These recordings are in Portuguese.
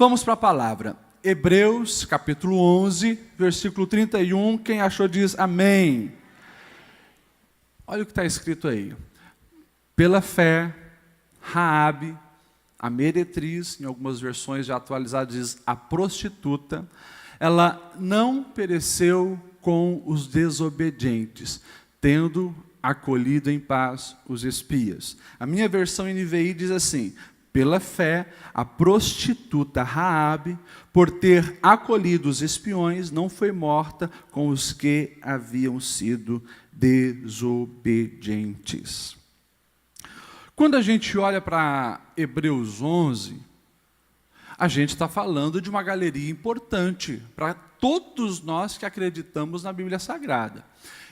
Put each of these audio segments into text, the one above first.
Vamos para a palavra. Hebreus, capítulo 11, versículo 31. Quem achou diz amém. Olha o que está escrito aí. Pela fé, Raabe, a meretriz, em algumas versões já atualizadas diz a prostituta, ela não pereceu com os desobedientes, tendo acolhido em paz os espias. A minha versão NVI diz assim: pela fé, a prostituta Raabe, por ter acolhido os espiões, não foi morta com os que haviam sido desobedientes. Quando a gente olha para Hebreus 11, a gente está falando de uma galeria importante para todos nós que acreditamos na Bíblia Sagrada.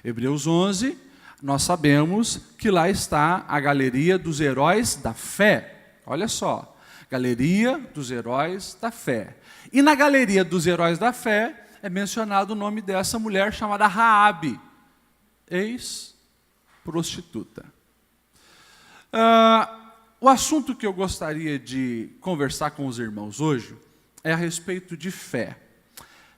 Hebreus 11, nós sabemos que lá está a galeria dos heróis da fé. Olha só, galeria dos heróis da fé. E na galeria dos heróis da fé é mencionado o nome dessa mulher chamada Raabe, ex-prostituta. O assunto que eu gostaria de conversar com os irmãos hoje é a respeito de fé.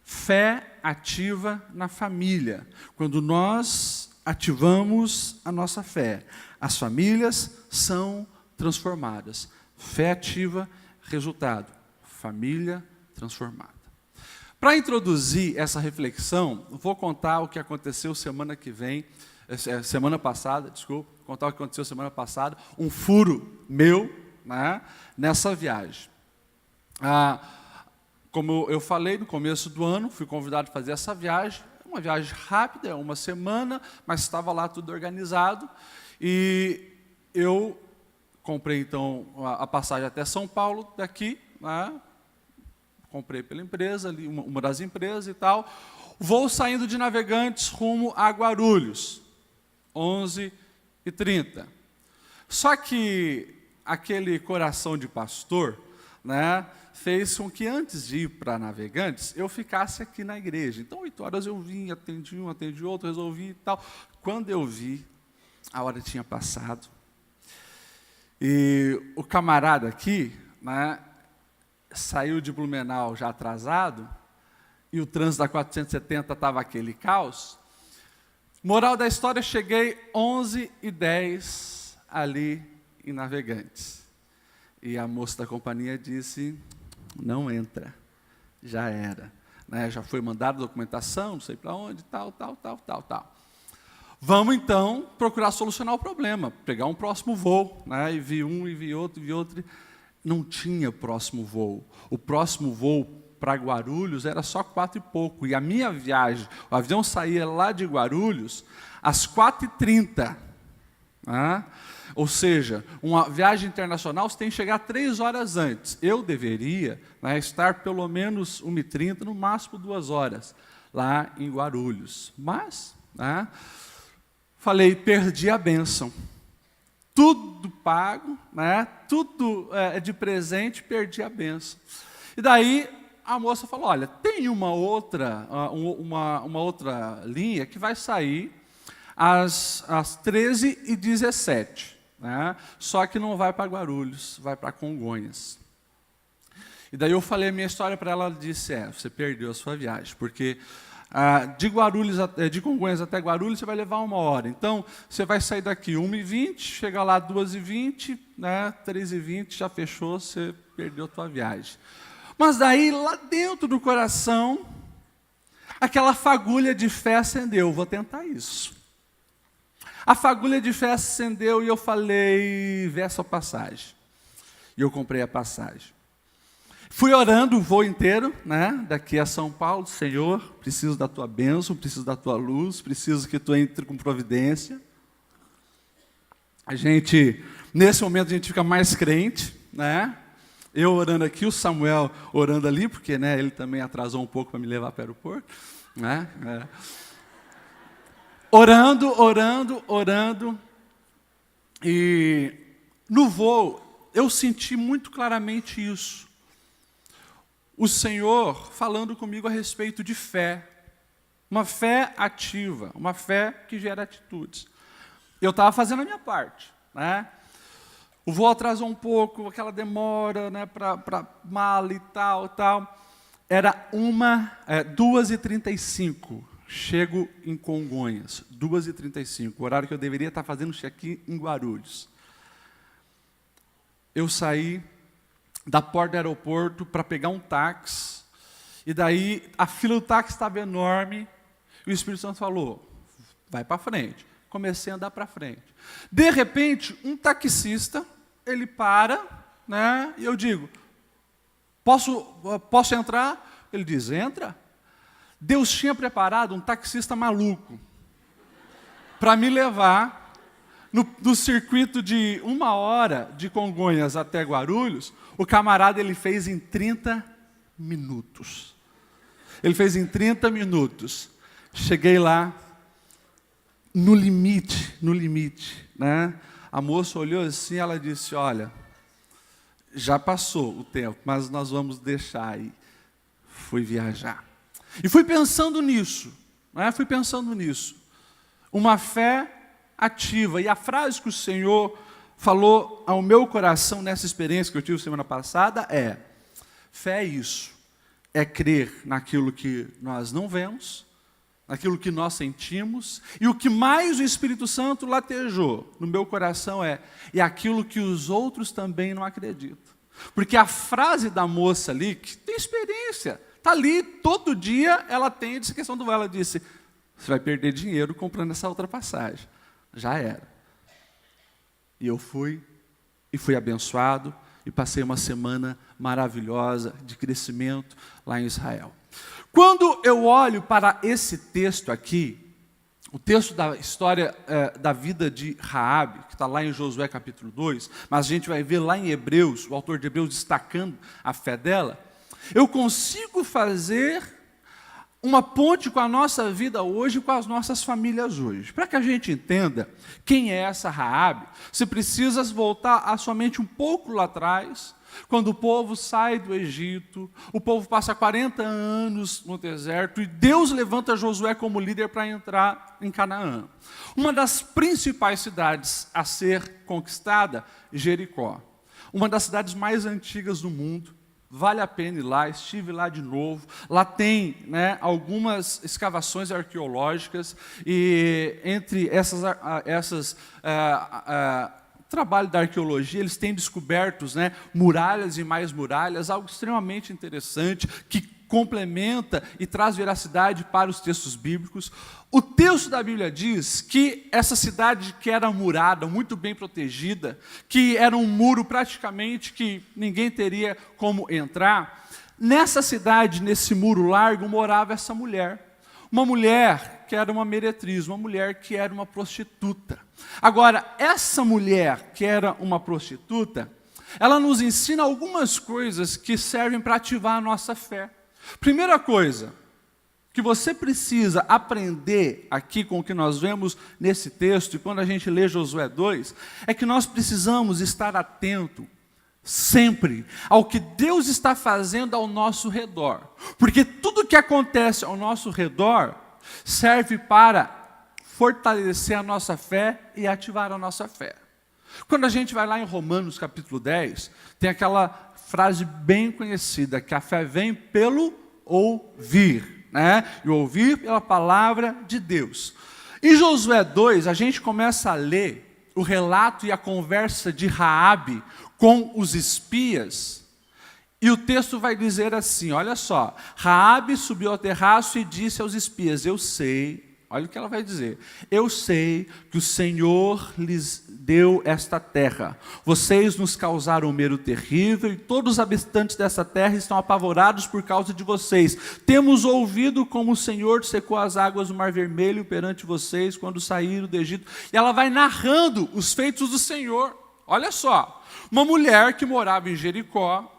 Fé ativa na família. Quando nós ativamos a nossa fé, as famílias são transformadas. Fé ativa, resultado, família transformada. Para introduzir essa reflexão, vou contar o que aconteceu semana passada, contar o que aconteceu semana passada, um furo meu, né, nessa viagem. Como eu falei no começo do ano, fui convidado a fazer essa viagem, uma viagem rápida, uma semana, mas estava lá tudo organizado, e eu comprei então a passagem até São Paulo, daqui, né, comprei pela empresa, ali, uma das empresas e tal, vou saindo de Navegantes rumo a Guarulhos, 11h30. Só que aquele coração de pastor, né, fez com que antes de ir para Navegantes, eu ficasse aqui na igreja. Então, 8 horas eu vim, atendi um, atendi outro, resolvi e tal. Quando eu vi, a hora tinha passado. E o camarada aqui, né, saiu de Blumenau já atrasado, e o trânsito da 470 estava aquele caos. Moral da história, cheguei 11h10 ali em Navegantes. E a moça da companhia disse, não entra, já era. Né? Já foi mandada a documentação, não sei para onde, tal. Vamos então procurar solucionar o problema, pegar um próximo voo. Né? E vi um, e vi outro. Não tinha próximo voo. O próximo voo para Guarulhos era só 4 e pouco. E a minha viagem, o avião saía lá de Guarulhos às 4h30. Ou seja, uma viagem internacional você tem que chegar 3 horas antes. Eu deveria, né, estar pelo menos 1h30, no máximo 2 horas, lá em Guarulhos. Mas, né, falei, perdi a bênção. Tudo pago, né, tudo de presente, perdi a bênção. E daí a moça falou, olha, tem uma outra linha que vai sair às 13h17, né? Só que não vai para Guarulhos, vai para Congonhas. E daí eu falei a minha história para ela, ela disse, você perdeu a sua viagem, porque de Congonhas até Guarulhos você vai levar 1 hora. Então, você vai sair daqui 1h20, chega lá 2h20, né, 3h20, já fechou, você perdeu a sua viagem. Mas daí, lá dentro do coração, aquela fagulha de fé acendeu, vou tentar isso. A fagulha de fé acendeu e eu falei, vê essa passagem. E eu comprei a passagem. Fui orando o voo inteiro, né, daqui a São Paulo, Senhor, preciso da tua bênção, preciso da tua luz, preciso que tu entre com providência. Nesse momento a gente fica mais crente, né? Eu orando aqui, o Samuel orando ali, porque, né, ele também atrasou um pouco para me levar para o aeroporto. Né? Orando. E no voo, eu senti muito claramente isso. O Senhor falando comigo a respeito de fé. Uma fé ativa, uma fé que gera atitudes. Eu estava fazendo a minha parte. Né? O voo atrasou um pouco, aquela demora, né, para mala e tal. Era 2h35. Chego em Congonhas, 2h35, o horário que eu deveria estar fazendo check-in em Guarulhos. Eu saí da porta do aeroporto para pegar um táxi, e daí a fila do táxi estava enorme, e o Espírito Santo falou, vai para frente. Comecei a andar para frente. De repente, um taxista, ele para, né, e eu digo, posso entrar? Ele diz, entra. Deus tinha preparado um taxista maluco para me levar no circuito de 1 hora de Congonhas até Guarulhos. O camarada ele fez em 30 minutos. Ele fez em 30 minutos. Cheguei lá no limite, né? A moça olhou assim, ela disse, olha, já passou o tempo, mas nós vamos deixar aí. Fui viajar. E fui pensando nisso, né? Uma fé ativa. E a frase que o Senhor falou ao meu coração nessa experiência que eu tive semana passada é, fé é isso, é crer naquilo que nós não vemos, naquilo que nós sentimos, e o que mais o Espírito Santo latejou no meu coração é aquilo que os outros também não acreditam. Porque a frase da moça ali, que tem experiência, está ali, todo dia ela tem essa questão do voo. Ela disse, você vai perder dinheiro comprando essa outra passagem. Já era. E eu fui abençoado, e passei uma semana maravilhosa de crescimento lá em Israel. Quando eu olho para esse texto aqui, o texto da história da vida de Raabe, que está lá em Josué capítulo 2, mas a gente vai ver lá em Hebreus, o autor de Hebreus destacando a fé dela, eu consigo fazer uma ponte com a nossa vida hoje, com as nossas famílias hoje. Para que a gente entenda quem é essa Raabe, você precisa voltar a somente um pouco lá atrás, quando o povo sai do Egito, o povo passa 40 anos no deserto, e Deus levanta Josué como líder para entrar em Canaã. Uma das principais cidades a ser conquistada, Jericó. Uma das cidades mais antigas do mundo. Vale a pena ir lá, estive lá de novo. Lá tem, né, algumas escavações arqueológicas, e entre trabalho da arqueologia, eles têm descobertos, né, muralhas e mais muralhas, algo extremamente interessante, que complementa e traz veracidade para os textos bíblicos. O texto da Bíblia diz que essa cidade que era murada, muito bem protegida, que era um muro praticamente que ninguém teria como entrar, nessa cidade, nesse muro largo, morava essa mulher. Uma mulher que era uma meretriz, uma mulher que era uma prostituta. Agora, essa mulher que era uma prostituta, ela nos ensina algumas coisas que servem para ativar a nossa fé. Primeira coisa que você precisa aprender aqui com o que nós vemos nesse texto, e quando a gente lê Josué 2, é que nós precisamos estar atento sempre ao que Deus está fazendo ao nosso redor. Porque tudo que acontece ao nosso redor serve para fortalecer a nossa fé e ativar a nossa fé. Quando a gente vai lá em Romanos capítulo 10, tem aquela frase bem conhecida, que a fé vem pelo ouvir, né? E ouvir pela palavra de Deus. Em Josué 2, a gente começa a ler o relato e a conversa de Raabe com os espias, e o texto vai dizer assim, olha só, Raabe subiu ao terraço e disse aos espias, eu sei, olha o que ela vai dizer, eu sei que o Senhor lhes deu esta terra, vocês nos causaram um medo terrível, e todos os habitantes dessa terra estão apavorados por causa de vocês, temos ouvido como o Senhor secou as águas do Mar Vermelho perante vocês, quando saíram do Egito, e ela vai narrando os feitos do Senhor. Olha só, uma mulher que morava em Jericó,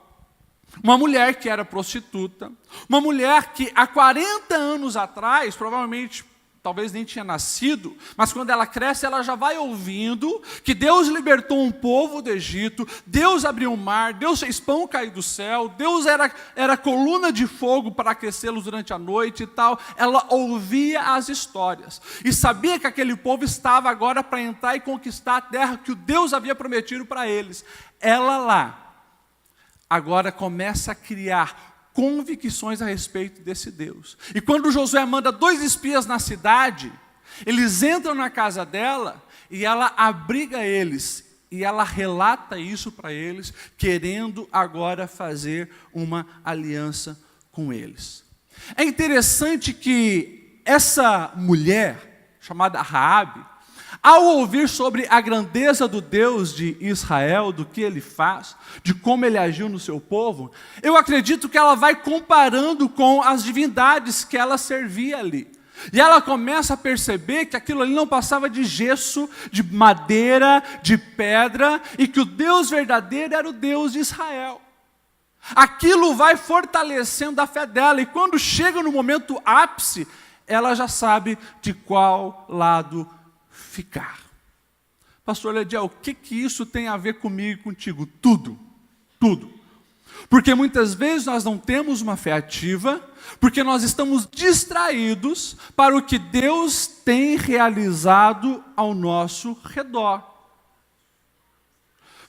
uma mulher que era prostituta, uma mulher que há 40 anos atrás, provavelmente talvez nem tinha nascido, mas quando ela cresce, ela já vai ouvindo que Deus libertou um povo do Egito, Deus abriu o mar, Deus fez pão cair do céu, Deus era coluna de fogo para aquecê-los durante a noite e tal. Ela ouvia as histórias e sabia que aquele povo estava agora para entrar e conquistar a terra que o Deus havia prometido para eles. Ela lá, agora começa a criar convicções a respeito desse Deus. E quando Josué manda 2 espias na cidade, eles entram na casa dela e ela abriga eles. E ela relata isso para eles, querendo agora fazer uma aliança com eles. É interessante que essa mulher, chamada Raabe, ao ouvir sobre a grandeza do Deus de Israel, do que ele faz, de como ele agiu no seu povo, eu acredito que ela vai comparando com as divindades que ela servia ali. E ela começa a perceber que aquilo ali não passava de gesso, de madeira, de pedra, e que o Deus verdadeiro era o Deus de Israel. Aquilo vai fortalecendo a fé dela, e quando chega no momento ápice, ela já sabe de qual lado ficar. Pastor Lediel, o que isso tem a ver comigo e contigo? Tudo. Porque muitas vezes nós não temos uma fé ativa, porque nós estamos distraídos para o que Deus tem realizado ao nosso redor.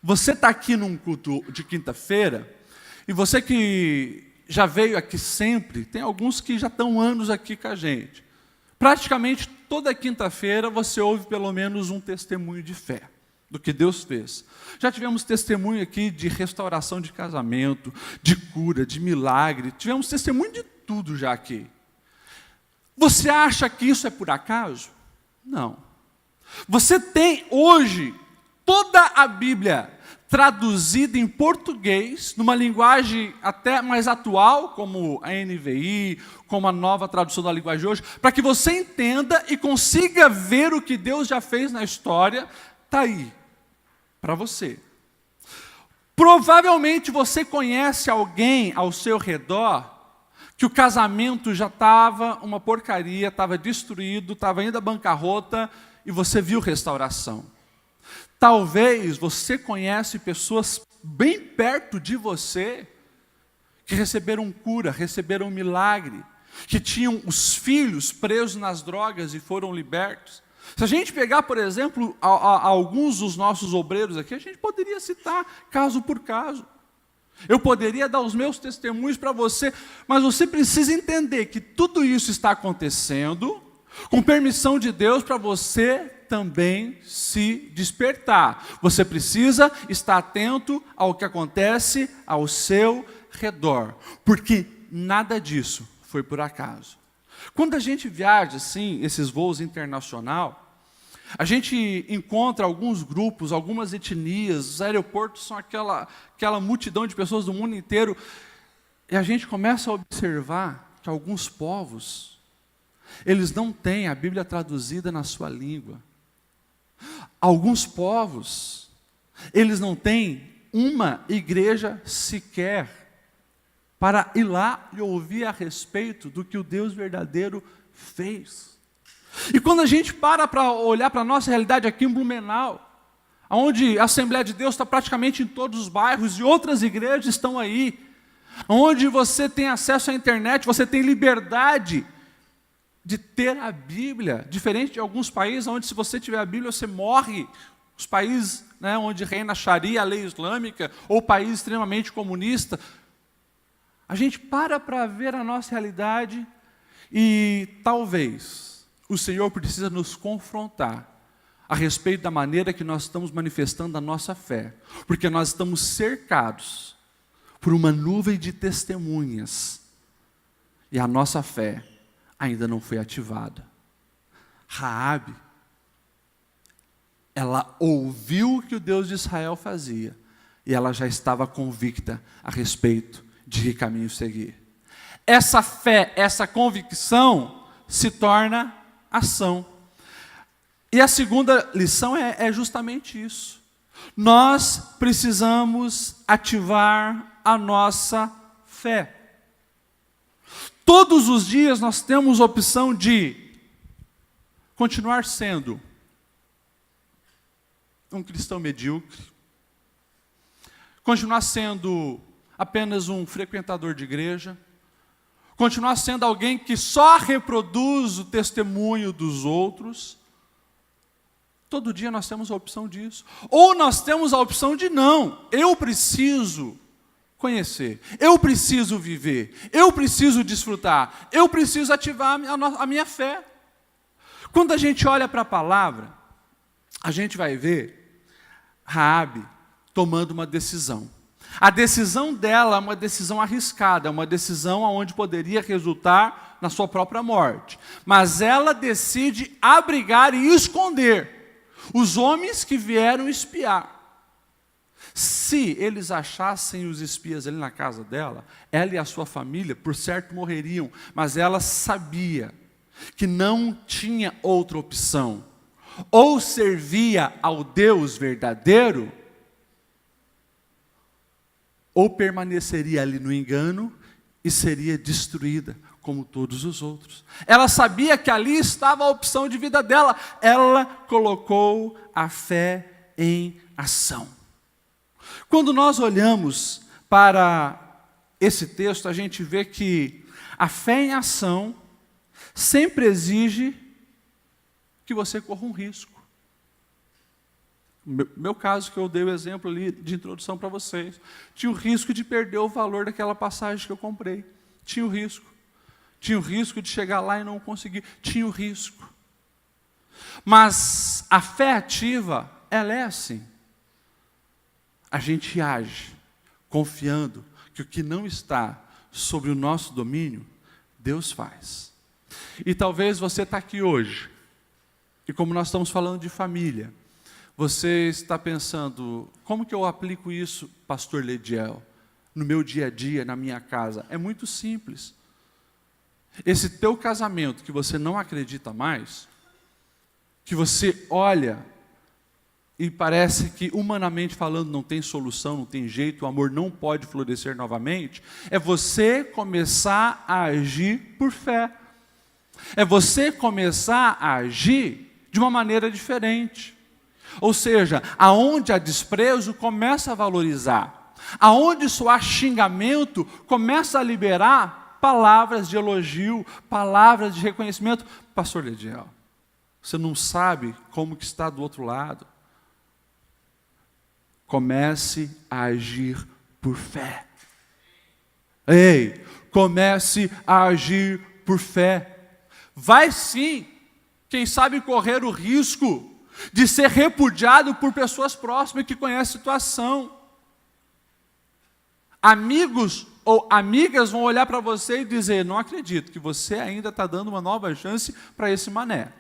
Você está aqui num culto de quinta-feira, e você que já veio aqui sempre, tem alguns que já estão anos aqui com a gente. Praticamente toda quinta-feira você ouve pelo menos um testemunho de fé do que Deus fez. Já tivemos testemunho aqui de restauração de casamento, de cura, de milagre. Tivemos testemunho de tudo já aqui. Você acha que isso é por acaso? Não. Você tem hoje toda a Bíblia traduzida em português, numa linguagem até mais atual, como a NVI, como a nova tradução da linguagem de hoje, para que você entenda e consiga ver o que Deus já fez na história. Está aí, para você. Provavelmente você conhece alguém ao seu redor que o casamento já estava uma porcaria, estava destruído, estava indo à bancarrota, e você viu restauração. Talvez você conhece pessoas bem perto de você que receberam cura, receberam milagre, que tinham os filhos presos nas drogas e foram libertos. Se a gente pegar, por exemplo, alguns dos nossos obreiros aqui, a gente poderia citar caso por caso. Eu poderia dar os meus testemunhos para você, mas você precisa entender que tudo isso está acontecendo com permissão de Deus para você também se despertar. Você precisa estar atento ao que acontece ao seu redor, porque nada disso foi por acaso. Quando a gente viaja assim, esses voos internacionais, a gente encontra alguns grupos, algumas etnias, os aeroportos são aquela multidão de pessoas do mundo inteiro, e a gente começa a observar que alguns povos, eles não têm a Bíblia traduzida na sua língua. Alguns povos, eles não têm uma igreja sequer para ir lá e ouvir a respeito do que o Deus verdadeiro fez. E quando a gente para olhar para a nossa realidade aqui em Blumenau, onde a Assembleia de Deus está praticamente em todos os bairros e outras igrejas estão aí, onde você tem acesso à internet, você tem liberdade de ter a Bíblia, diferente de alguns países onde se você tiver a Bíblia você morre, os países, né, onde reina a Sharia, a lei islâmica, ou país extremamente comunista. A gente para ver a nossa realidade e talvez o Senhor precisa nos confrontar a respeito da maneira que nós estamos manifestando a nossa fé, porque nós estamos cercados por uma nuvem de testemunhas e a nossa fé ainda não foi ativada. Raabe, ela ouviu o que o Deus de Israel fazia e ela já estava convicta a respeito de que caminho seguir. Essa fé, essa convicção se torna ação. E a segunda lição é justamente isso. Nós precisamos ativar a nossa fé. Todos os dias nós temos a opção de continuar sendo um cristão medíocre, continuar sendo apenas um frequentador de igreja, continuar sendo alguém que só reproduz o testemunho dos outros. Todo dia nós temos a opção disso. Ou nós temos a opção de não. Eu preciso conhecer, eu preciso viver, eu preciso desfrutar, eu preciso ativar a minha fé. Quando a gente olha para a palavra, a gente vai ver Raabe tomando uma decisão. A decisão dela é uma decisão arriscada, é uma decisão onde poderia resultar na sua própria morte. Mas ela decide abrigar e esconder os homens que vieram espiar. Se eles achassem os espias ali na casa dela, ela e a sua família, por certo, morreriam. Mas ela sabia que não tinha outra opção. Ou servia ao Deus verdadeiro, ou permaneceria ali no engano e seria destruída, como todos os outros. Ela sabia que ali estava a opção de vida dela. Ela colocou a fé em ação. Quando nós olhamos para esse texto, a gente vê que a fé em ação sempre exige que você corra um risco. Meu caso, que eu dei o exemplo ali de introdução para vocês, tinha o risco de perder o valor daquela passagem que eu comprei. Tinha o risco. Tinha o risco de chegar lá e não conseguir. Tinha o risco. Mas a fé ativa, ela é assim. A gente age confiando que o que não está sobre o nosso domínio, Deus faz. E talvez você está aqui hoje, e como nós estamos falando de família, você está pensando, como que eu aplico isso, pastor Lediel, no meu dia a dia, na minha casa? É muito simples. Esse teu casamento que você não acredita mais, que você olha e parece que, humanamente falando, não tem solução, não tem jeito, o amor não pode florescer novamente, é você começar a agir por fé. É você começar a agir de uma maneira diferente. Ou seja, aonde há desprezo, começa a valorizar. Aonde soar xingamento, começa a liberar palavras de elogio, palavras de reconhecimento. Pastor Lediel, você não sabe como que está do outro lado. Comece a agir por fé. Ei, comece a agir por fé. Vai sim, quem sabe correr o risco de ser repudiado por pessoas próximas que conhecem a situação. Amigos ou amigas vão olhar para você e dizer, não acredito que você ainda está dando uma nova chance para esse mané.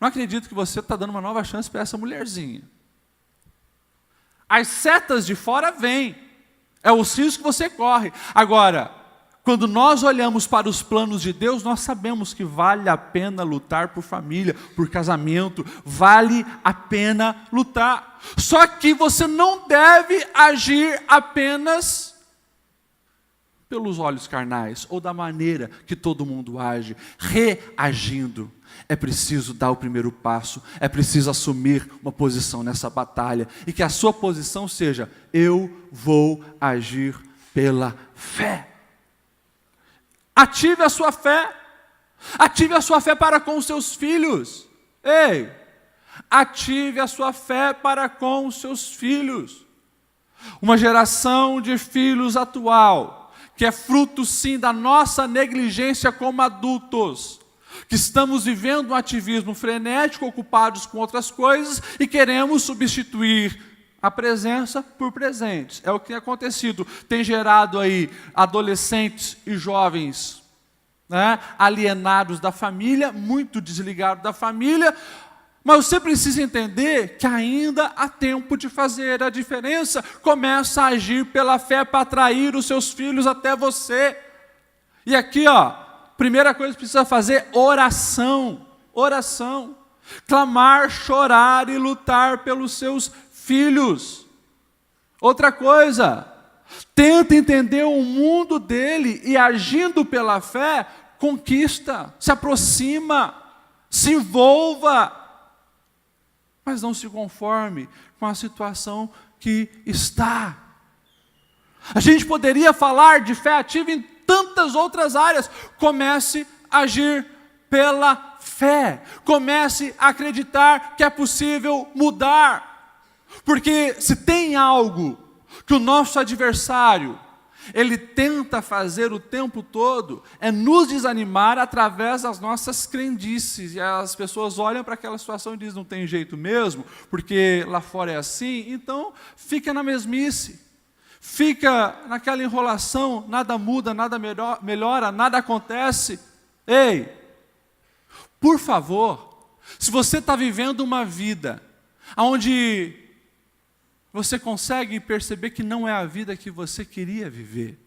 Não acredito que você está dando uma nova chance para essa mulherzinha. As setas de fora vêm. É o risco que você corre. Agora, quando nós olhamos para os planos de Deus, nós sabemos que vale a pena lutar por família, por casamento, vale a pena lutar. Só que você não deve agir apenas pelos olhos carnais, ou da maneira que todo mundo age, reagindo. É preciso dar o primeiro passo, é preciso assumir uma posição nessa batalha, e que a sua posição seja, eu vou agir pela fé. Ative a sua fé. Ative a sua fé para com os seus filhos. Ei, ative a sua fé para com os seus filhos. Uma geração de filhos atual, que é fruto sim da nossa negligência como adultos, que estamos vivendo um ativismo frenético, ocupados com outras coisas, e queremos substituir a presença por presentes. É o que tem acontecido. Tem gerado aí adolescentes e jovens, né, alienados da família, muito desligados da família, mas você precisa entender que ainda há tempo de fazer a diferença. Começa a agir pela fé para atrair os seus filhos até você. E aqui, primeira coisa que precisa fazer, oração. Oração. Clamar, chorar e lutar pelos seus filhos. Outra coisa, tenta entender o mundo dele e agindo pela fé, conquista, se aproxima, Se envolva, mas não se conforme com a situação que está. A gente poderia falar de fé ativa em tantas outras áreas. Comece a agir pela fé. Comece a acreditar que é possível mudar. Porque se tem algo que o nosso adversário, ele tenta fazer o tempo todo, é nos desanimar através das nossas crendices. E as pessoas olham para aquela situação e dizem, não tem jeito mesmo, porque lá fora é assim, então fica na mesmice. Fica naquela enrolação, nada muda, nada melhora, nada acontece. Ei, por favor, se você está vivendo uma vida onde você consegue perceber que não é a vida que você queria viver.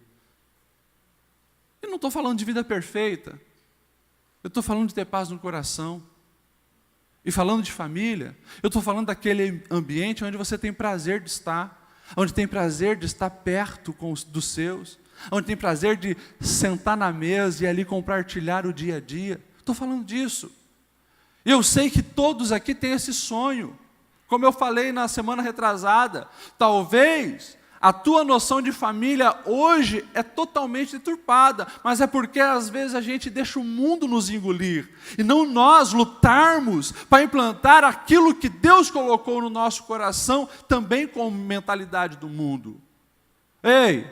Eu não estou falando de vida perfeita. Eu estou falando de ter paz no coração. E falando de família, eu estou falando daquele ambiente onde você tem prazer de estar. Onde tem prazer de estar perto dos seus. Onde tem prazer de sentar na mesa e ali compartilhar o dia a dia. Estou falando disso. E eu sei que todos aqui têm esse sonho. Como eu falei na semana retrasada, talvez a tua noção de família hoje é totalmente deturpada, mas é porque às vezes a gente deixa o mundo nos engolir, e não nós lutarmos para implantar aquilo que Deus colocou no nosso coração, também como mentalidade do mundo. Ei,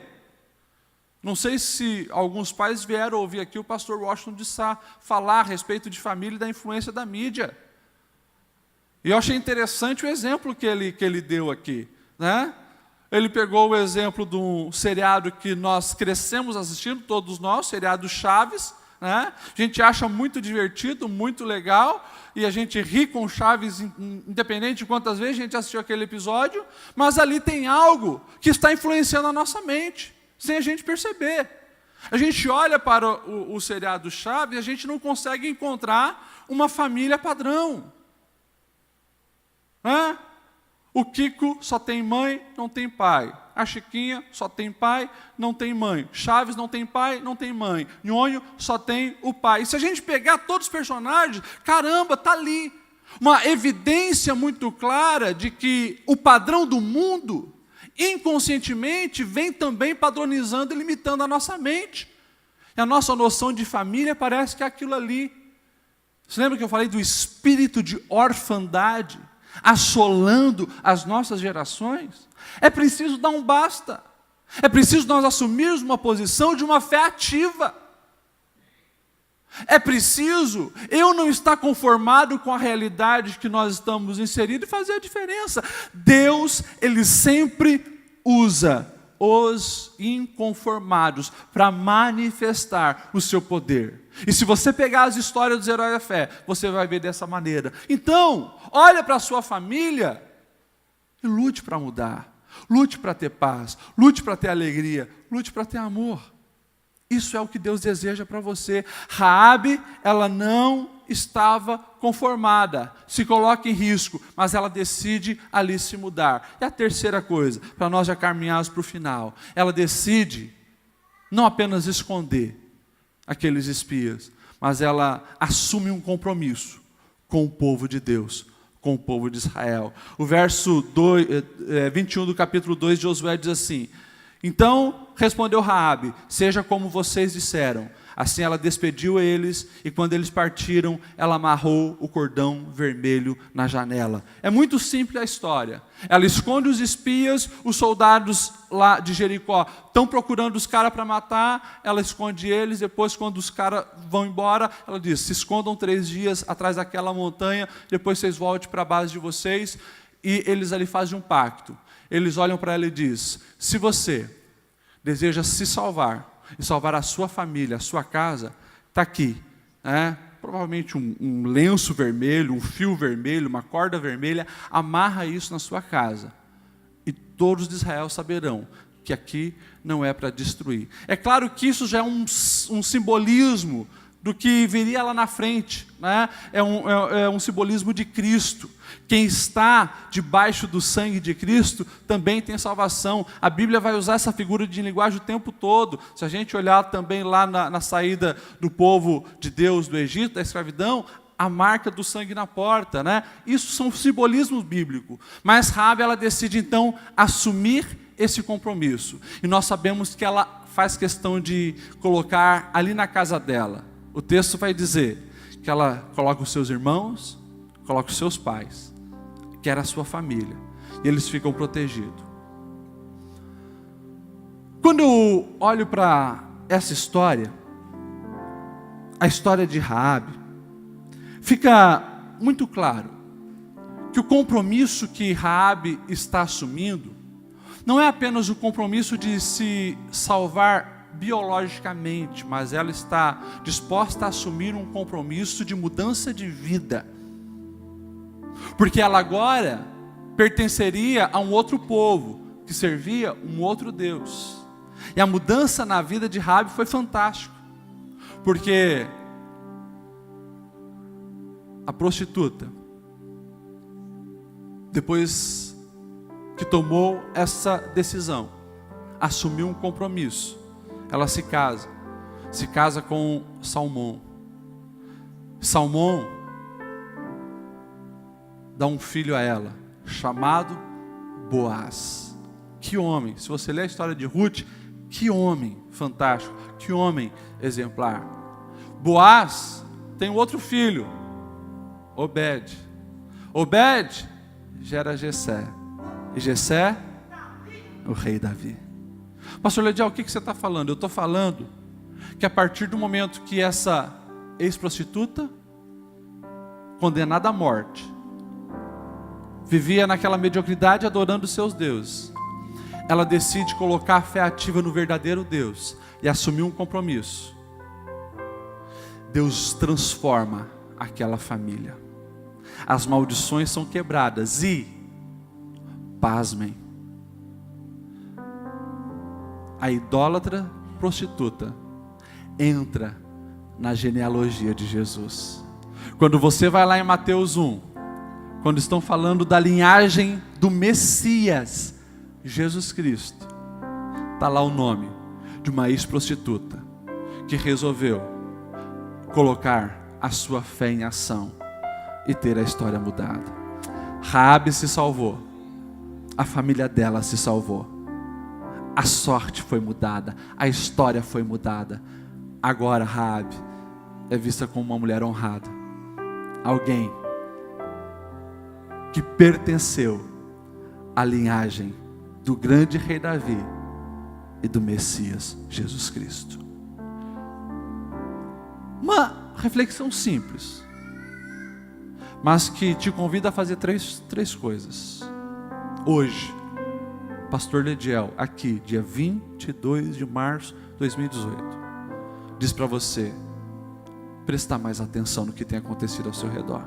não sei se alguns pais vieram ouvir aqui o pastor Washington de Sá falar a respeito de família e da influência da mídia. E eu achei interessante o exemplo que ele deu aqui, né? Ele pegou o exemplo de um seriado que nós crescemos assistindo, todos nós, seriado Chaves, né? A gente acha muito divertido, muito legal, e a gente ri com Chaves, independente de quantas vezes a gente assistiu aquele episódio, mas ali tem algo que está influenciando a nossa mente, sem a gente perceber. A gente olha para o seriado Chaves e a gente não consegue encontrar uma família padrão. O Kiko só tem mãe, não tem pai. A Chiquinha só tem pai, não tem mãe. Chaves não tem pai, não tem mãe. Nhonho só tem o pai. E se a gente pegar todos os personagens, caramba, está ali. Uma evidência muito clara de que o padrão do mundo, inconscientemente, vem também padronizando e limitando a nossa mente. E a nossa noção de família parece que é aquilo ali. Você lembra que eu falei do espírito de orfandade assolando as nossas gerações? É preciso dar um basta. É preciso nós assumirmos uma posição de uma fé ativa. É preciso eu não estar conformado com a realidade que nós estamos inseridos e fazer a diferença. Deus, Ele sempre usa os inconformados para manifestar o seu poder. E se você pegar as histórias dos heróis da fé, você vai ver dessa maneira. Então, olha para a sua família e lute para mudar. Lute para ter paz, lute para ter alegria, lute para ter amor. Isso é o que Deus deseja para você. Raabe, ela não estava conformada, se coloca em risco, mas ela decide ali se mudar. E a terceira coisa, para nós já caminharmos para o final, ela decide não apenas esconder aqueles espias, mas ela assume um compromisso com o povo de Deus, com o povo de Israel. O verso 21 do capítulo 2 de Josué diz assim: então respondeu Raabe, seja como vocês disseram. Assim ela despediu eles, e quando eles partiram, ela amarrou o cordão vermelho na janela. É muito simples a história. Ela esconde os espias, os soldados lá de Jericó estão procurando os caras para matar, ela esconde eles, depois quando os caras vão embora, ela diz, se escondam 3 dias atrás daquela montanha, depois vocês voltem para a base de vocês, e eles ali fazem um pacto. Eles olham para ela e dizem, se você deseja se salvar, e salvar a sua família, a sua casa, está aqui, provavelmente um lenço vermelho, um fio vermelho, uma corda vermelha, amarra isso na sua casa, e todos de Israel saberão que aqui não é para destruir. É claro que isso já é um simbolismo do que viria lá na frente, é um simbolismo de Cristo. Quem está debaixo do sangue de Cristo também tem salvação. A Bíblia vai usar essa figura de linguagem o tempo todo. Se a gente olhar também lá na saída do povo de Deus do Egito, da escravidão, a marca do sangue na porta, né? Isso são simbolismos bíblicos. Mas Raabe, ela decide então assumir esse compromisso. E nós sabemos que ela faz questão de colocar ali na casa dela. O texto vai dizer que ela coloca os seus irmãos, coloca os seus pais, que era a sua família. E eles ficam protegidos. Quando eu olho para essa história, a história de Raabe, fica muito claro que o compromisso que Raabe está assumindo não é apenas o compromisso de se salvar biologicamente, mas ela está disposta a assumir um compromisso de mudança de vida. Porque ela agora pertenceria a um outro povo, que servia um outro Deus. E a mudança na vida de Raabe foi fantástica. Porque a prostituta, depois que tomou essa decisão, assumiu um compromisso, ela se casa com Salmão. Salmão dá um filho a ela, chamado Boaz. Que homem, se você ler a história de Ruth, que homem fantástico, que homem exemplar. Boaz tem um outro filho, Obed. Obed gera Jessé. E Jessé, o rei Davi. Pastor Ledial, o que você está falando? Eu estou falando que a partir do momento que essa ex-prostituta, condenada à morte, vivia naquela mediocridade adorando seus deuses, ela decide colocar a fé ativa no verdadeiro Deus e assumir um compromisso. Deus transforma aquela família. As maldições são quebradas e, pasmem, a idólatra prostituta entra na genealogia de Jesus. Quando você vai lá em Mateus 1, quando estão falando da linhagem do Messias, Jesus Cristo, está lá o nome de uma ex-prostituta que resolveu colocar a sua fé em ação e ter a história mudada. Raabe se salvou, a família dela se salvou, a sorte foi mudada, a história foi mudada. Agora Raabe é vista como uma mulher honrada, alguém que pertenceu à linhagem do grande rei Davi e do Messias Jesus Cristo. Uma reflexão simples, mas que te convida a fazer três coisas. Hoje, Pastor Lediel, aqui, dia 22 de março de 2018, diz para você prestar mais atenção no que tem acontecido ao seu redor.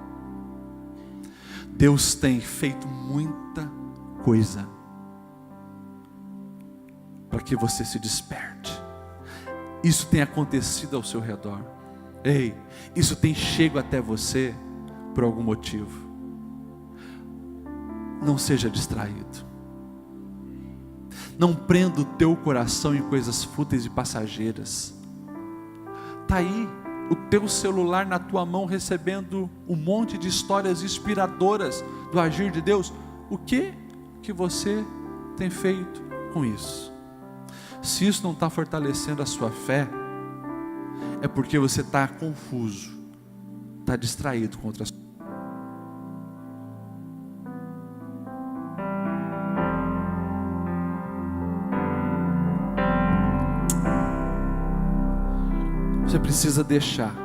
Deus tem feito muita coisa para que você se desperte. Isso tem acontecido ao seu redor. Ei, isso tem chegado até você por algum motivo. Não seja distraído. Não prenda o teu coração em coisas fúteis e passageiras. Está aí o teu celular na tua mão recebendo um monte de histórias inspiradoras do agir de Deus. O que você tem feito com isso? Se isso não está fortalecendo a sua fé, é porque você está confuso, está distraído com outras coisas. Você precisa deixar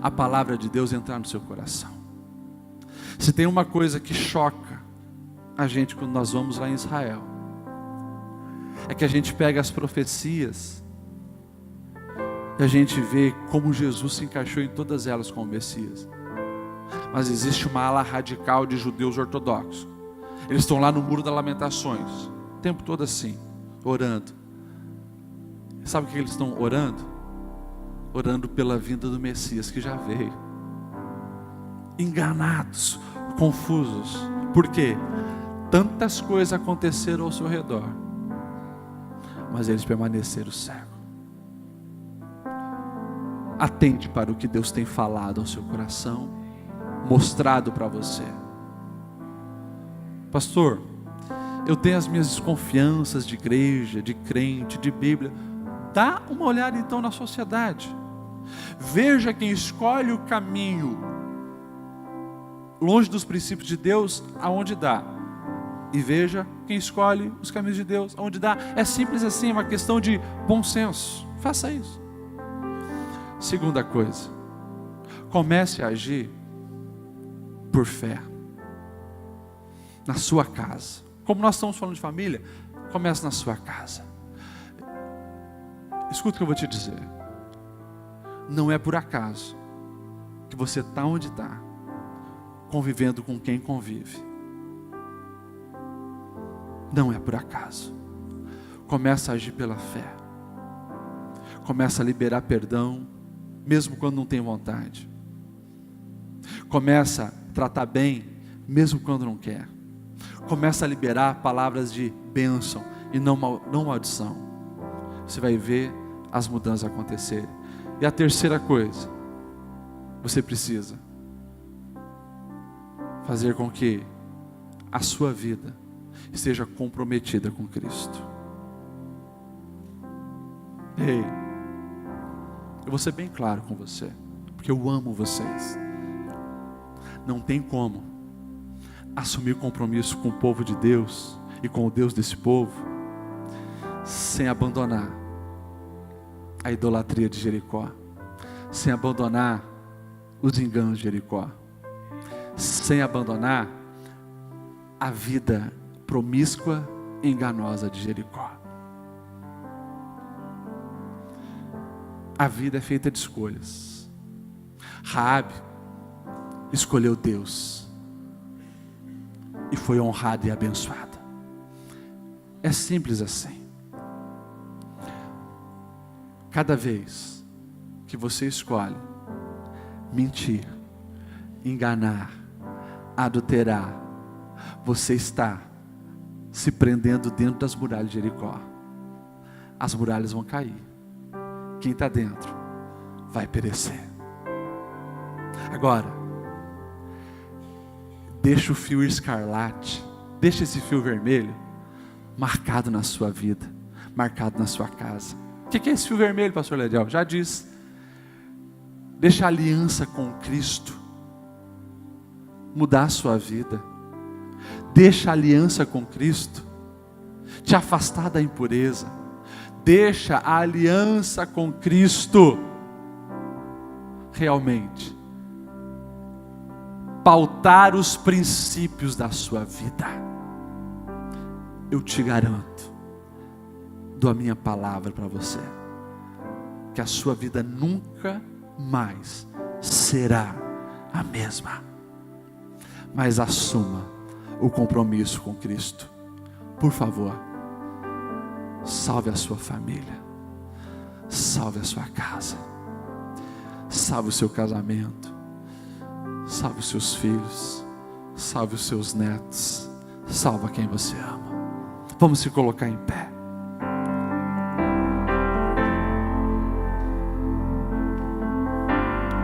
a palavra de Deus entrar no seu coração. Se tem uma coisa que choca a gente quando nós vamos lá em Israel, é que a gente pega as profecias e a gente vê como Jesus se encaixou em todas elas como Messias. Mas existe uma ala radical de judeus ortodoxos. Eles estão lá no Muro das Lamentações, o tempo todo assim, orando. Sabe o que eles estão orando? Orando pela vinda do Messias que já veio. Enganados, confusos. Por quê? Tantas coisas aconteceram ao seu redor, mas eles permaneceram cegos. Atente para o que Deus tem falado ao seu coração. mostrado para você. Pastor, eu tenho as minhas desconfianças de igreja, de crente, de Bíblia. Dá uma olhada então na sociedade. Veja quem escolhe o caminho longe dos princípios de Deus, aonde dá. E veja quem escolhe os caminhos de Deus, aonde dá. É simples assim, é uma questão de bom senso. Faça isso. Segunda coisa, comece a agir por fé. Na sua casa. Como nós estamos falando de família, comece na sua casa. Escuta o que eu vou te dizer. Não é por acaso que você está onde está, convivendo com quem convive. Não é por acaso. Começa a agir pela fé. Começa a liberar perdão, mesmo quando não tem vontade. Começa a tratar bem, mesmo quando não quer. Começa a liberar palavras de bênção e não maldição. Você vai ver as mudanças acontecerem. E a terceira coisa, você precisa fazer com que a sua vida esteja comprometida com Cristo. Ei, eu vou ser bem claro com você, porque eu amo vocês. Não tem como assumir compromisso com o povo de Deus e com o Deus desse povo sem abandonar a idolatria de Jericó, sem abandonar os enganos de Jericó, sem abandonar a vida promíscua e enganosa de Jericó. A vida é feita de escolhas. Raabe escolheu Deus e foi honrada e abençoada. É simples assim. Cada vez que você escolhe mentir, enganar, adulterar, você está se prendendo dentro das muralhas de Jericó. As muralhas vão cair. Quem está dentro vai perecer. Agora, deixa o fio escarlate, deixa esse fio vermelho marcado na sua vida, marcado na sua casa. O que é esse fio vermelho, pastor Lediel? Já disse. Deixa a aliança com Cristo mudar a sua vida. Deixa a aliança com Cristo te afastar da impureza. Deixa a aliança com Cristo realmente pautar os princípios da sua vida. Eu te garanto, dou a minha palavra para você, que a sua vida nunca mais será a mesma. Mas assuma o compromisso com Cristo. Por favor, salve a sua família, salve a sua casa, salve o seu casamento, salve os seus filhos, salve os seus netos, salva quem você ama. Vamos se colocar em pé.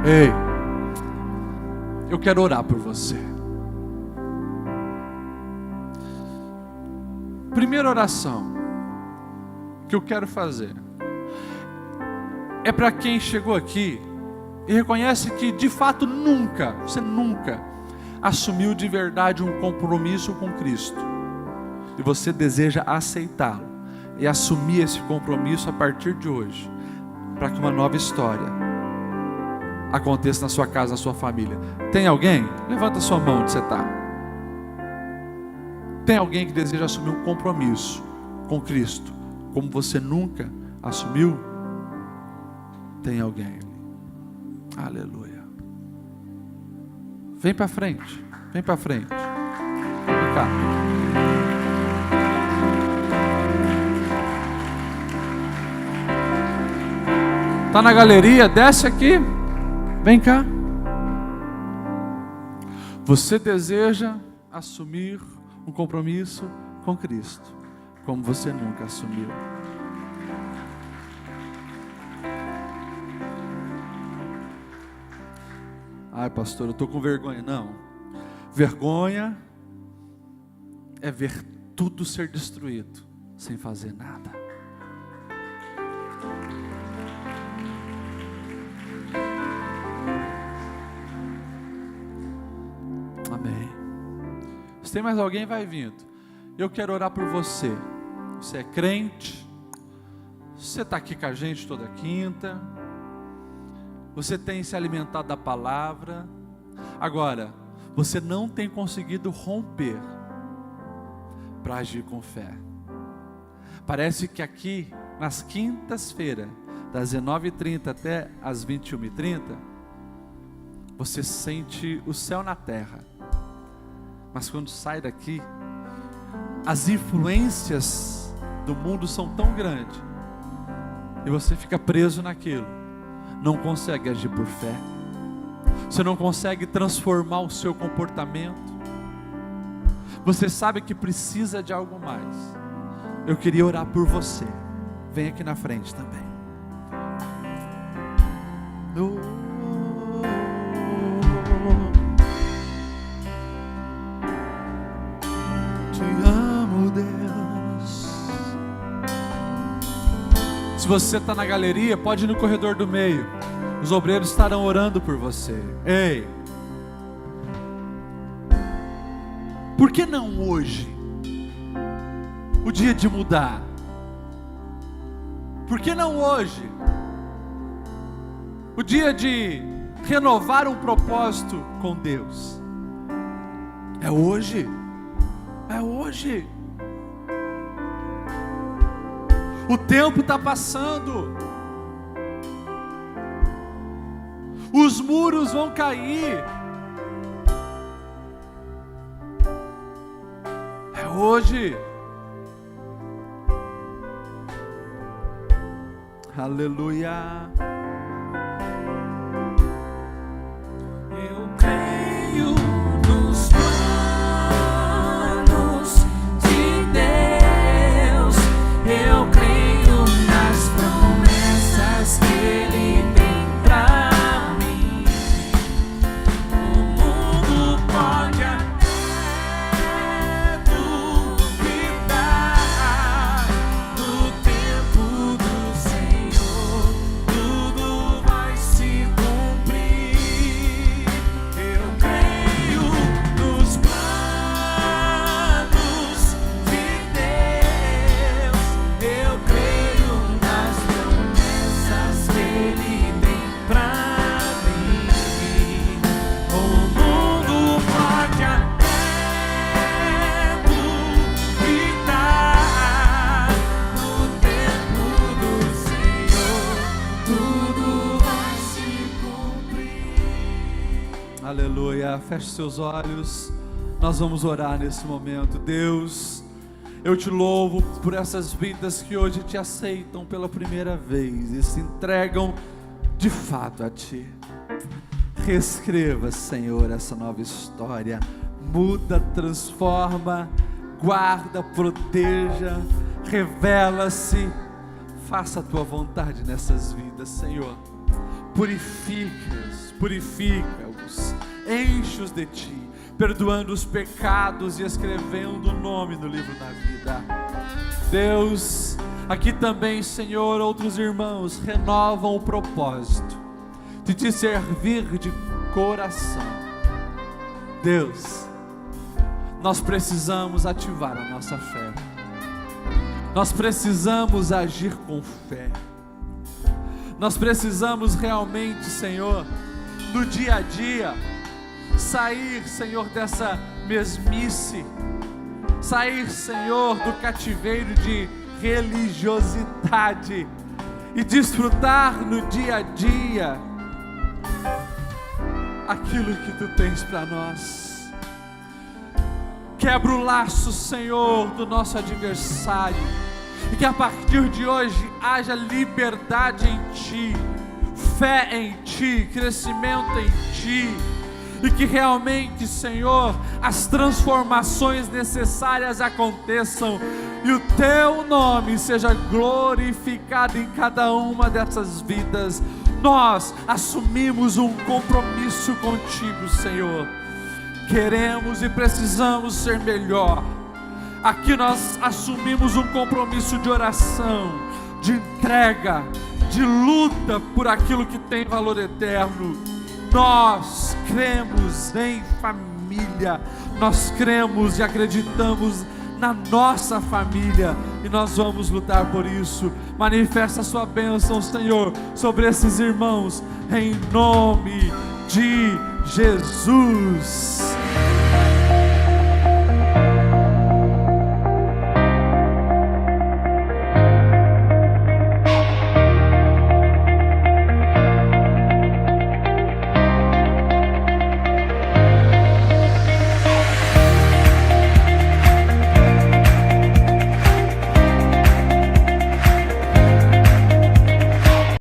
Ei, eu quero orar por você. Primeira oração que eu quero fazer é para quem chegou aqui e reconhece que de fato você nunca assumiu de verdade um compromisso com Cristo, e você deseja aceitá-lo e assumir esse compromisso a partir de hoje, para que uma nova história aconteça na sua casa, na sua família. Tem alguém? Levanta sua mão onde você está. Tem alguém que deseja assumir um compromisso com Cristo, como você nunca assumiu? Tem alguém? Aleluia. Vem para frente. Vem para frente. Vem cá. Tá na galeria? Desce aqui. Vem cá. Você deseja assumir um compromisso com Cristo, como você nunca assumiu. Ai, pastor, eu estou com vergonha. Não. Vergonha é ver tudo ser destruído sem fazer nada. Amém. Se tem mais alguém, vai vindo. Eu quero orar por você. Você é crente, você está aqui com a gente toda quinta, você tem se alimentado da palavra. Agora, você não tem conseguido romper para agir com fé. Parece que aqui, nas quintas-feiras, das 19h30 até as 21h30, você sente o céu na terra. Mas quando sai daqui, as influências do mundo são tão grandes, e você fica preso naquilo, não consegue agir por fé, você não consegue transformar o seu comportamento, você sabe que precisa de algo mais. Eu queria orar por você. Vem aqui na frente também. Te amo, Deus. Se você está na galeria, pode ir no corredor do meio. Os obreiros estarão orando por você. Ei, por que não hoje? O dia de mudar. Por que não hoje? O dia de renovar um propósito com Deus. É hoje. É hoje. O tempo está passando. Os muros vão cair. É hoje. Aleluia. Eu creio nos planos de Deus. Eu creio nas promessas que Ele tem pra mim. O mundo pode até duvidar do tempo do Senhor, tudo vai se cumprir. Eu creio nos planos de Deus. Eu creio nas promessas que Ele tem pra mim. O mundo pode até duvidar do tempo do Senhor, tudo vai se cumprir. Aleluia. Feche seus olhos. Nós vamos orar nesse momento. Deus, eu te louvo por essas vidas que hoje te aceitam pela primeira vez e se entregam de fato a ti. Reescreva, Senhor, essa nova história. Muda, transforma, guarda, proteja, revela-se. Faça a tua vontade nessas vidas, Senhor. Purifica-os, enche-os de ti, perdoando os pecados e escrevendo o nome no livro da vida. Deus, aqui também, Senhor, outros irmãos renovam o propósito de te servir de coração. Deus, nós precisamos ativar a nossa fé, nós precisamos agir com fé, nós precisamos realmente, Senhor, no dia a dia, sair, Senhor, dessa mesmice, sair, Senhor, do cativeiro de religiosidade e desfrutar no dia a dia aquilo que tu tens para nós. Quebra o laço, Senhor, do nosso adversário, e que a partir de hoje haja liberdade em ti, fé em ti, crescimento em ti, e que realmente, Senhor, as transformações necessárias aconteçam e o teu nome seja glorificado em cada uma dessas vidas. nós assumimos um compromisso contigo, Senhor. Queremos e precisamos ser melhor. Aqui nós assumimos um compromisso de oração, de entrega, de luta por aquilo que tem valor eterno. Nós cremos em família, nós cremos e acreditamos na nossa família, e nós vamos lutar por isso. Manifesta a sua bênção, Senhor, sobre esses irmãos, em nome de Jesus.